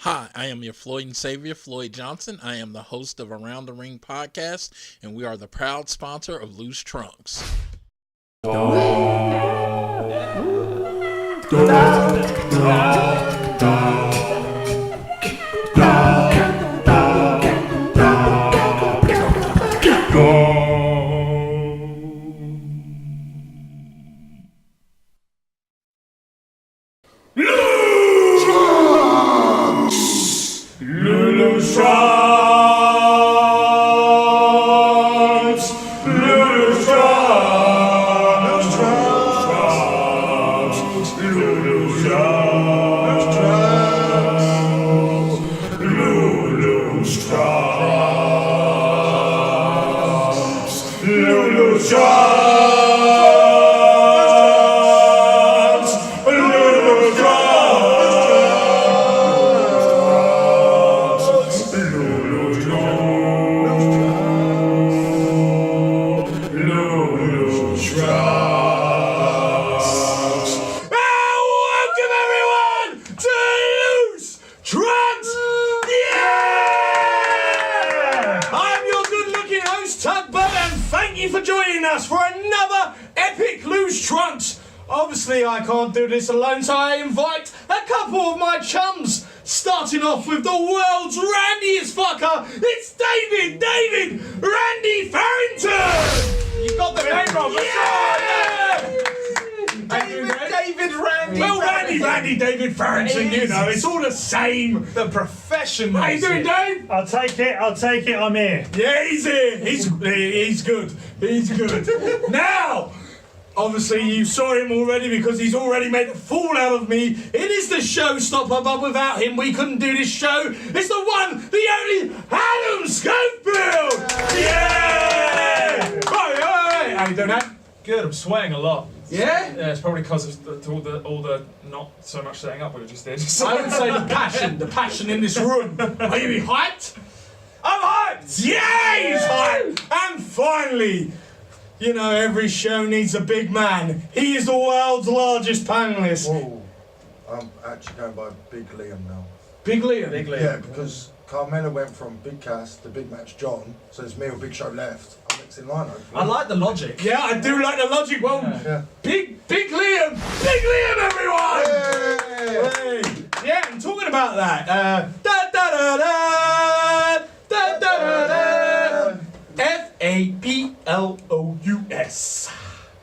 Hi, I am your Floyd and Savior, Floyd Johnson. I am the host of Around the Ring podcast, and we are the proud sponsor of Loose Trunks. Obviously, I can't do this alone, so I invite a couple of my chums, starting off with the world's randiest fucker. It's David Randy Farrington! You got the name wrong, David Randy. Well, Randy David Farrington, you know, it's all the same. The professional. How you doing, Dave? I'll take it, I'm here. Yeah, he's here. He's good. He's good. Now, obviously, you saw him already because he's already made a fool out of me. It is the showstopper, but without him, we couldn't do this show. It's the one, the only Adam Schofield! Yeah! Right. How you doing, Adam? Good, I'm sweating a lot. Yeah? Yeah, it's probably because of all the not so much setting up we just did. I would say the passion in this room. Are you hyped? I'm hyped! Yeah, he's hyped! And finally, you know, every show needs a big man. He is the world's largest panelist. Whoa. I'm actually going by Big Liam now. Big Liam? Big Liam. Yeah, because Carmella went from Big Cass to Big Match John, so there's me or Big Show left. I'm next in line, hopefully. I like the logic. Yeah, I do like the logic. Well, Yeah. Big Liam! Big Liam, everyone! Hey. Yeah, and talking about that, F-A-B-L-O-U-S.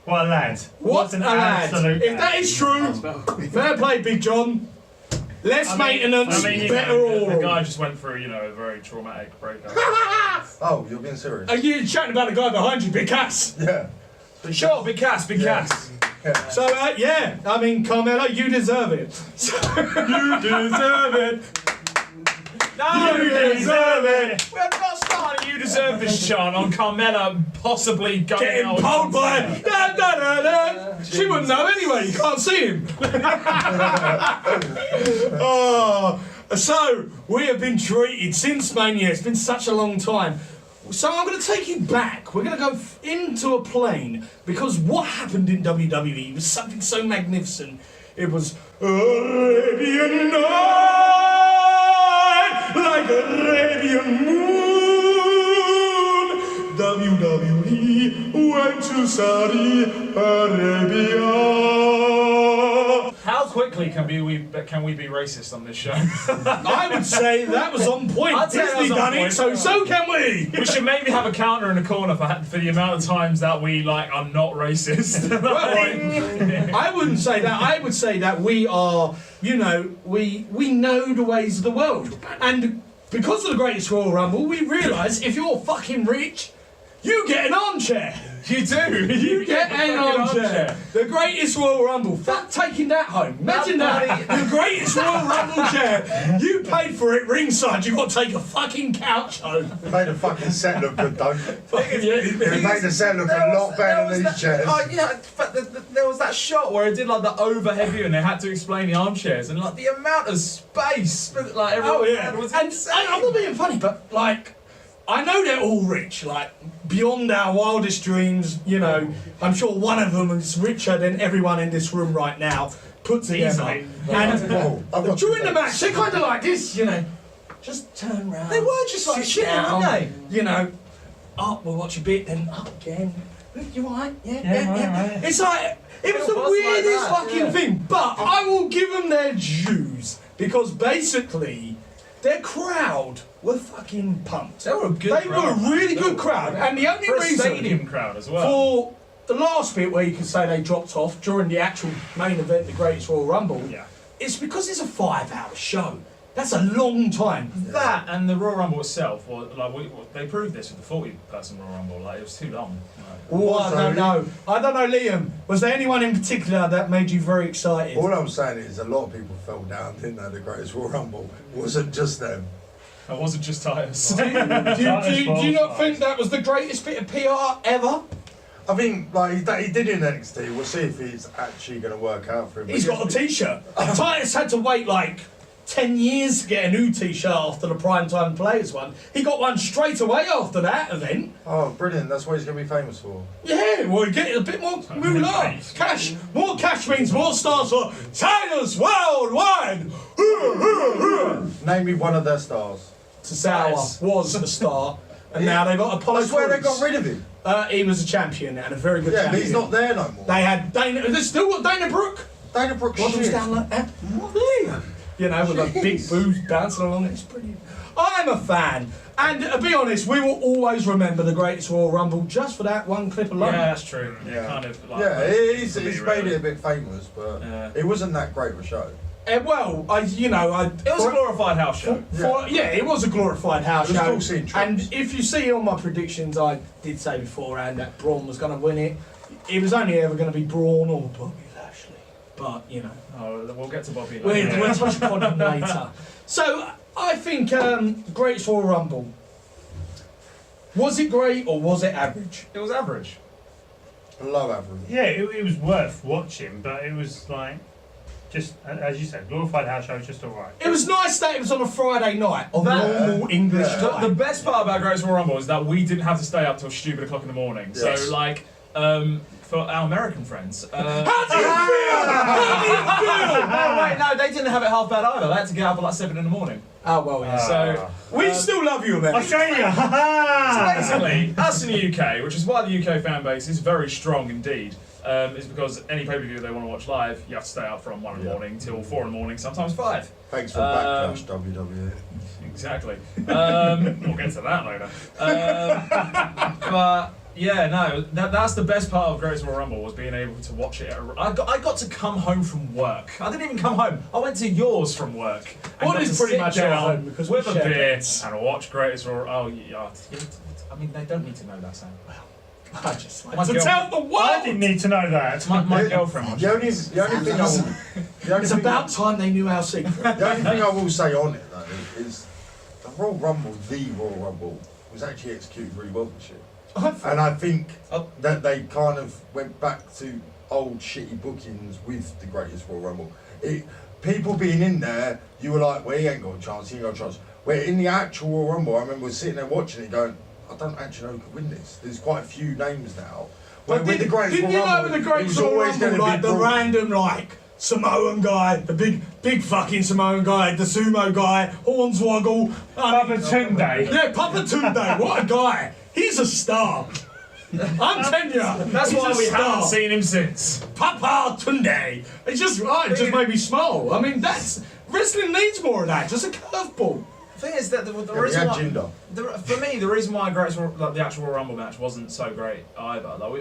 What a lad. What an a lad. absolute If that is true, fair play, Big John. Less maintenance, better The oral. guy just went through, a very traumatic breakup. Oh, you're being serious? Are you chatting about the guy behind you, Big Cass? Yeah. Sure, Big Cass. Yeah. So, yeah, I mean, Carmella, you deserve it. You deserve it. No, You deserve it. We're not starting You Deserve This chant on Carmella possibly going Getting out. pulled by She wouldn't know anyway, you can't see him. Oh, so, we have been treated since Mania. It's been such a long time. So I'm going to take you back. We're going to go into a plane because what happened in WWE was something so magnificent. It was Arabian night, like Arabian moon. WWE went to Saudi Arabia. How quickly can we be racist on this show? I would say that was on point. I'd say that Disney was on done point. it, so can we. We should maybe have a counter in the corner for the amount of times that we are not racist. I wouldn't say that. I would say that we are, we know the ways of the world. And because of the Greatest Royal Rumble, we realise if you're fucking rich, you get an armchair. You do. You get an armchair. The Greatest Royal Rumble. Fuck taking that home. Imagine that. The Greatest Royal Rumble chair. You paid for it ringside. You got to take a fucking couch home. It made the fucking set look good, though. It Yeah. made the set look a lot better than these chairs. Oh yeah, but there was that shot where it did the overhead view and they had to explain the armchairs and the amount of space everyone had was insane. And I'm not being funny, but I know they're all rich, beyond our wildest dreams, I'm sure one of them is richer than everyone in this room right now. put together. Easily. And during the match, they're kind of like this, you know, just turn around. They were just like sit shit, down, weren't they? You know, up, we'll watch a bit, then up again. You alright? Yeah. Right. It's like, it was It the was like weirdest that, fucking yeah. thing, but I will give them their dues because basically their crowd were fucking pumped. They were a good They crowd. were a really good crowd, and the only For a reason stadium crowd as well. for the last bit where you could say they dropped off during the actual main event, the Greatest Royal Rumble, Yeah. it's because it's a 5-hour show. That's a long time. That and the Royal Rumble itself, they proved this with the 40-person Royal Rumble. Like, it was too long. Oh, I don't know. Liam. Was there anyone in particular that made you very excited? All I'm saying is a lot of people fell down, didn't they? The Greatest Royal Rumble. It wasn't just them. It wasn't just Titus. Do you not think that was the greatest bit of PR ever? I think like he did in NXT. We'll see if he's actually going to work out for him. He's got a T-shirt. Titus had to wait like 10 years to get a new T-shirt after the Primetime Players one. He got one straight away after that event. Oh, brilliant! That's what he's going to be famous for. Yeah, well, you get a bit more moolah. Cash. More cash means more stars for Titus worldwide. Name me one of their stars. Tozawa was the star, and now they got Apollo I swear they Crews. got rid of him. He was a champion and a very good Yeah, champion. but he's not there no more. They had Dana. They still got Dana Brooke. Dana Brooke Watch him shit. down like that. You know, with a big boobs bouncing along. It's brilliant. I'm a fan. And to be honest, we will always remember the Greatest Royal Rumble just for that one clip alone. Yeah, that's true. Yeah. Kind of like, Yeah, he's to be made really. it a bit famous, but Yeah. it wasn't that great of a show. Well, It was a glorified house show. It was a glorified house It was show. cool seeing Trips. And if you see all my predictions, I did say beforehand that Braun was going to win it. It was only ever going to be Braun or Bobby Lashley. But, you know, Oh, we'll get to Bobby. we'll touch upon him later. So, I think Greatest Royal Rumble. Was it great or was it average? It was average. Low average. Yeah, it was worth watching, but it was like, just as you said, glorified house show, just alright. It was nice that it was on a Friday night on That- normal English Yeah. time. The best part about Greatest Royal Rumble is that we didn't have to stay up till stupid o'clock in the morning. Yes. So, like, for our American friends. How do you feel? How do you feel? Oh, wait, no, they didn't have it half bad either. They had to get up at like 7 in the morning. Oh, well, yeah. So, We still love you, man. Australia! Ha ha! basically, us in the UK, which is why the UK fan base is very strong indeed, is because any pay-per-view they want to watch live, you have to stay up from 1 in the morning till 4 in the morning, sometimes 5. Thanks for Backlash, WWE. Exactly. We'll get to that later. But yeah, no, that's the best part of Greatest Royal Rumble was being able to watch it. I got to come home from work. I didn't even come home. I went to yours from work. and What got is to pretty sit much our down home, because we with a share beer beds. and watch Greatest Royal. Oh yeah. I mean, they don't need to know that, Sam. I just like My to girl- tell the world. I didn't need to know that. My girlfriend watched The only thing It's about time they knew our secret. the only thing I will say on it though is the Royal Rumble, was actually executed really well this year. And I think that they kind of went back to old shitty bookings with the Greatest Royal Rumble. People being in there, you were like, well, he ain't got a chance, he ain't got a chance. Where in the actual Royal Rumble, I remember sitting there watching it going, I don't actually know who could win this. There's quite a few names now. But with the Greatest didn't you Royal know Rumble, with the it Great was Royal always Rumble, going to like be the Braun. random like Samoan guy, the big fucking Samoan guy, the sumo guy, Hornswoggle, Baba Tunde. yeah, Papa Tunde, what a guy! He's a star. I'm telling you, That's he's why a we star. haven't seen him since. Papa Tunde. It just made me smile. I mean, that's wrestling needs more of that. Just a curveball. The thing is that the Yeah, we reason had why, Jinder. for me, the reason why the actual Royal Rumble match wasn't so great either, like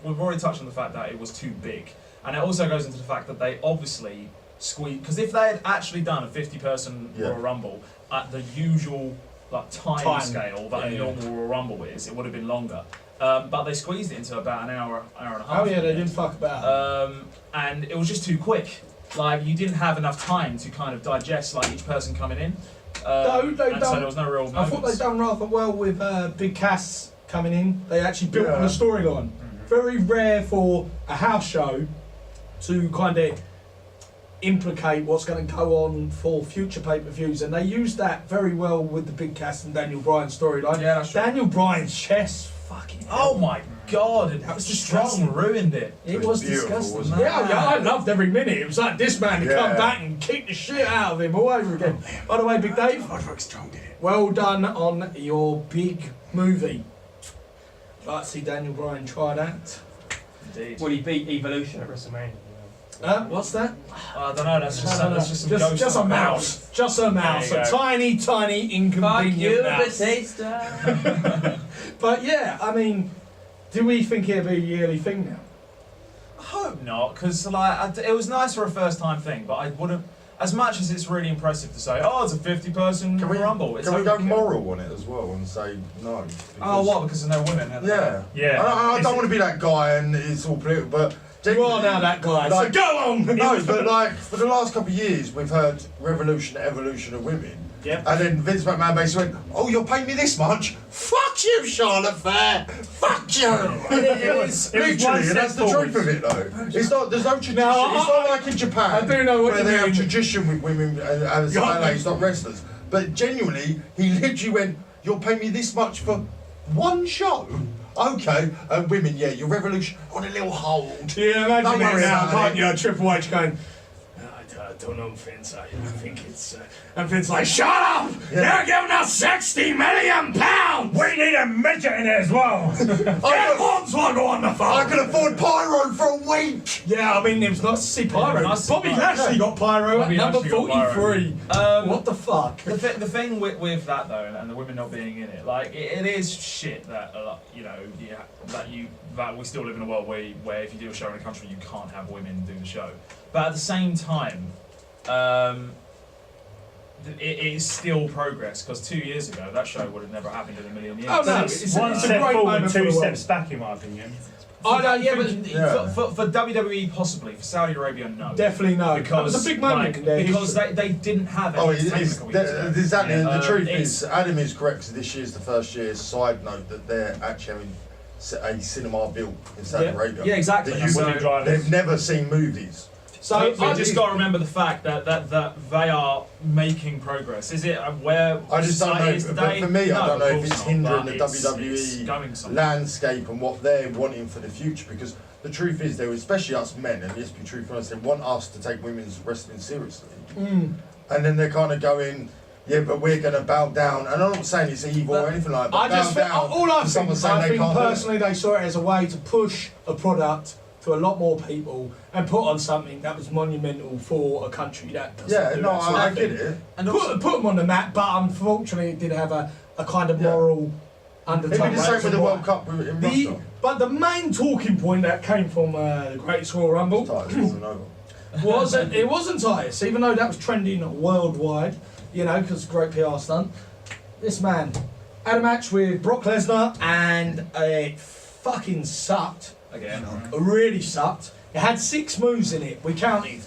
we've already touched on the fact that it was too big, and it also goes into the fact that they obviously squeezed, because if they had actually done a 50-person Royal Rumble at the usual like time scale that a normal Royal Rumble is, it would have been longer. But they squeezed it into about an hour and a half. Oh yeah, they didn't fuck about. And it was just too quick. Like you didn't have enough time to kind of digest like each person coming in. No, they and so don't. there was no real moments. I thought they'd done rather well with Big Cass coming in. They actually built on the storyline. Very rare for a house show to kind of implicate what's going to go on for future pay-per-views, and they used that very well with the Big Cass and Daniel Bryan storyline. Yeah, that's true. Daniel Bryan's chest, fucking hell. Oh my God, That was Strong disgusting. ruined it. It was beautiful, disgusting. wasn't it? Yeah, I loved every minute. It was like this man to come Yeah. back and kick the shit out of him all over again. By the way, Big Dave, Strong did it. well done on your big movie. I'd like to see Daniel Bryan try that. Indeed. Well, he beat Evolution at WrestleMania. What's that? I don't know. That's just some ghost just a on the mouse. Just a mouse. There A you go. tiny, tiny, inconvenient mouse. Batista. But yeah, I mean, do we think it'll be a yearly thing now? I hope not, because like it was nice for a first-time thing, but I wouldn't. As much as it's really impressive to say, oh, it's a 50-person Rumble. It's Can we go overkill. moral on it as well and say no? Oh, what? Because there's no women. Have there? Yeah. Yeah. I don't want to be that guy and it's all political, but You are now that guy. Like, so go on. no, but like for the last couple of years, we've heard revolution, evolution of women. Yep. And then Vince McMahon basically went, "Oh, you're paying me this much? Fuck you, Charlotte Flair. Fuck you." It was Literally, and that's the truth of it, though. It's not. There's no tradition. No, it's not like in Japan. I do know what where you they mean. have tradition with women as it's not wrestlers. But genuinely, he literally went, "You're paying me this much for one show." Okay, women, yeah, your revolution on a little hold. Yeah, imagine Don't it worry now, about can't it. you? Triple H going, I don't know, Vince. I think it's. And Vince like, shut up! Yeah. They're giving us £60 million! We need a midget in it as well. Get Hornswoggle on the phone! I can afford pyro for a week. Yeah, I mean, it was nice to see Pyro. nice to see Bobby Pyro. Lashley got Pyro Bobby at number Lashley got Pyro. 43. What the fuck? The thing with that though, and the women not being in it, like it is shit that a lot, that we still live in a world where if you do a show in a country, you can't have women do the show. But at the same time, it is still progress, because 2 years ago that show would have never happened in a million years. Oh, no, One it's a step great forward, moment for two the world. steps back, in my opinion. Oh no, yeah, but Yeah. for WWE possibly, for Saudi Arabia, no. Definitely no. That was a big moment in their because history. they didn't have any Oh, it's, technical experts. exactly. Yeah. And the truth It's- is, Adam is correct. So this year's the first year. Side note that they're actually having a cinema built in Saudi Yeah. Arabia. Yeah, exactly. That So- they've never seen movies. So We just got to remember the fact that they are making progress. Is it where I just don't society know. is But today? for me, No, I don't know of if course it's not, hindering but the it's WWE going somewhere. landscape and what they're wanting for the future. Because the truth is, there, especially us men, and let's be truthful, they want us to take women's wrestling seriously. And then they're kind of going, yeah, but we're going to bow down. And I'm not saying it's evil or anything like that. I just think, all I to someone think, saying I they think can't do it. personally they saw it as a way to push a product to a lot more people and put on something that was monumental for a country that doesn't Yeah, do no, that sort I of get thing. it. And Put them on the map, but unfortunately it did have a kind of moral undertone. It'd be the same That's with the why. World Cup in Russia. But the main talking point that came from the Great Royal Rumble Titus wasn't over. it wasn't Titus, even though that was trending worldwide, because great PR stunt. This man had a match with Brock Lesnar and it fucking sucked. Again. It really sucked. It had 6 moves in it. We counted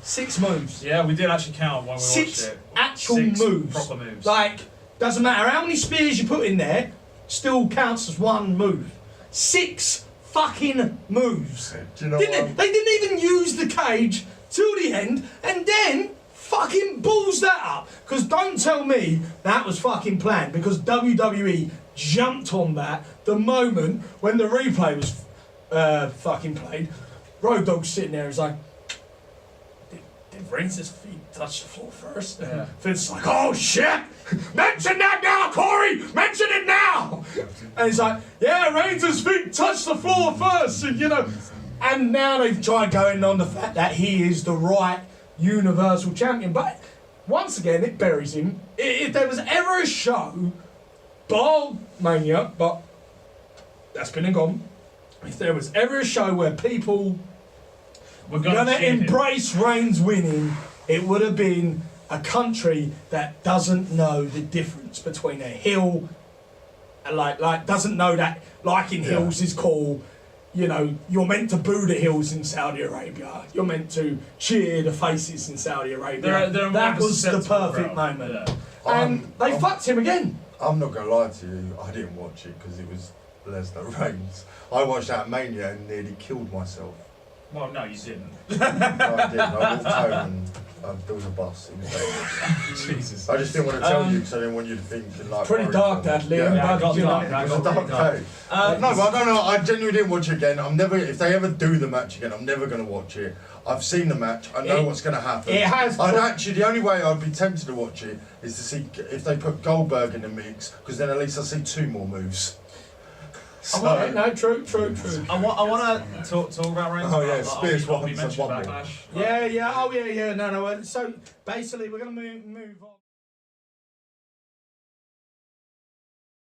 6 moves. Yeah, we did actually count when we watched 6 it. actual 6 moves. proper moves. Like, doesn't matter how many spears you put in there, still counts as 1 move. 6 fucking moves. Do you know Didn't what? they didn't even use the cage till the end, and then fucking balls that up. Because don't tell me that was fucking planned, because WWE jumped on that the moment when the replay was fucking played. Road Dogg's sitting there, he's like, did Reigns' feet touch the floor first? Yeah. Vince's like, oh shit! Mention that now, Corey! Mention it now! And he's like, yeah, Reigns' feet touched the floor first, And now they've tried going on the fact that he is the right Universal Champion. But once again, it buries him. If there was ever a show, bar Mania, but that's been and gone. If there was ever a show where people We're gonna cheer him. embrace Reigns winning, it would have been a country that doesn't know the difference between a heel and like doesn't know that liking heels is cool. You're meant to boo the heels in Saudi Arabia. You're meant to cheer the faces in Saudi Arabia. They're that was the acceptable perfect crowd. moment. Yeah. And they fucked him again. I'm not going to lie to you, I didn't watch it because it was Lesnar Reigns. I watched that at Mania and nearly killed myself. Well, no, you didn't. No, I didn't. I walked home and there was a bus. It was dangerous. Jesus. I just didn't want to tell you because I didn't want you to think and like. Pretty worry dark, about that, it. Liam. Yeah, it got dark. It was a dark day. No, but I don't know. I genuinely didn't watch it again. I'm never. If they ever do the match again, I'm never going to watch it. I've seen the match. I know what's going to happen. It has. I'd actually. The only way I'd be tempted to watch it is to see if they put Goldberg in the mix, because then at least I see 2 more moves. So, No, true. I want to talk about Reigns. Oh, yeah, Spears I'll be wants mentioned one more. Backlash. Yeah. Oh, yeah. No. So basically, we're gonna move on.